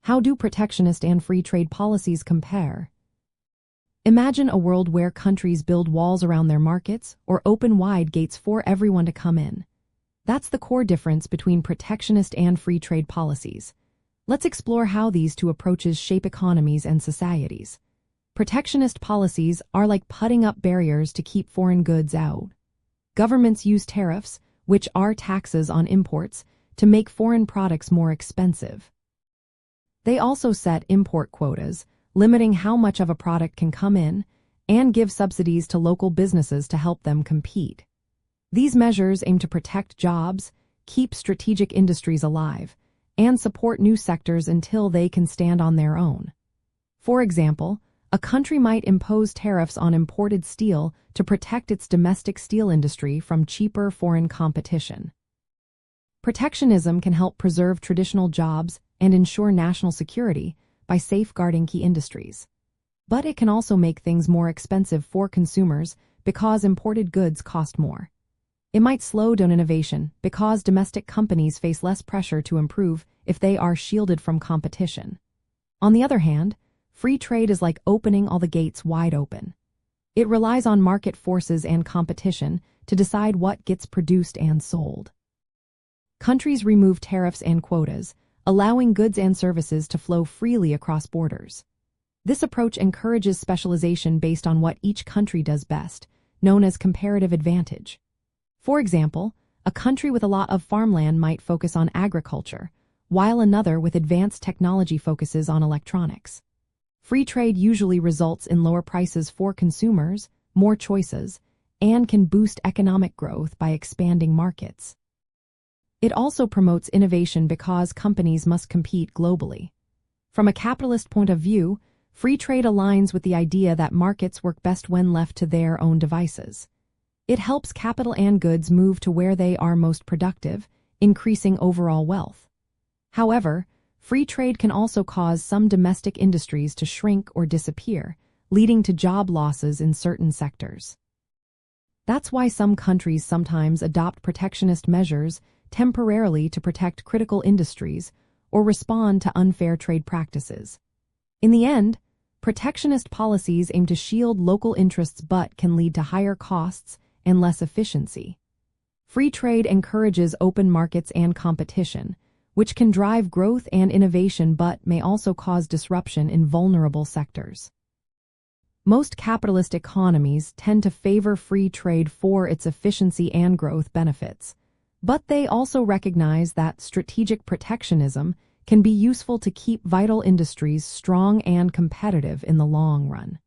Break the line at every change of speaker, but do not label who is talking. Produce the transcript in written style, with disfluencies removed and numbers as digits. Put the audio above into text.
How do protectionist and free trade policies compare? Imagine a world where countries build walls around their markets or open wide gates for everyone to come in. That's the core difference between protectionist and free trade policies. Let's explore how these two approaches shape economies and societies. Protectionist policies are like putting up barriers to keep foreign goods out. Governments use tariffs, which are taxes on imports, to make foreign products more expensive. They also set import quotas, limiting how much of a product can come in, and give subsidies to local businesses to help them compete. These measures aim to protect jobs, keep strategic industries alive, and support new sectors until they can stand on their own. For example, a country might impose tariffs on imported steel to protect its domestic steel industry from cheaper foreign competition. Protectionism can help preserve traditional jobs and ensure national security by safeguarding key industries. But it can also make things more expensive for consumers because imported goods cost more. It might slow down innovation because domestic companies face less pressure to improve if they are shielded from competition. On the other hand, free trade is like opening all the gates wide open. It relies on market forces and competition to decide what gets produced and sold. Countries remove tariffs and quotas, allowing goods and services to flow freely across borders. This approach encourages specialization based on what each country does best, known as comparative advantage. For example, a country with a lot of farmland might focus on agriculture, while another with advanced technology focuses on electronics. Free trade usually results in lower prices for consumers, more choices, and can boost economic growth by expanding markets. It also promotes innovation because companies must compete globally. From a capitalist point of view, free trade aligns with the idea that markets work best when left to their own devices. It helps capital and goods move to where they are most productive, increasing overall wealth. However, free trade can also cause some domestic industries to shrink or disappear, leading to job losses in certain sectors. That's why some countries sometimes adopt protectionist measures temporarily to protect critical industries or respond to unfair trade practices. In the end, protectionist policies aim to shield local interests but can lead to higher costs and less efficiency. Free trade encourages open markets and competition, which can drive growth and innovation but may also cause disruption in vulnerable sectors. Most capitalist economies tend to favor free trade for its efficiency and growth benefits, but they also recognize that strategic protectionism can be useful to keep vital industries strong and competitive in the long run.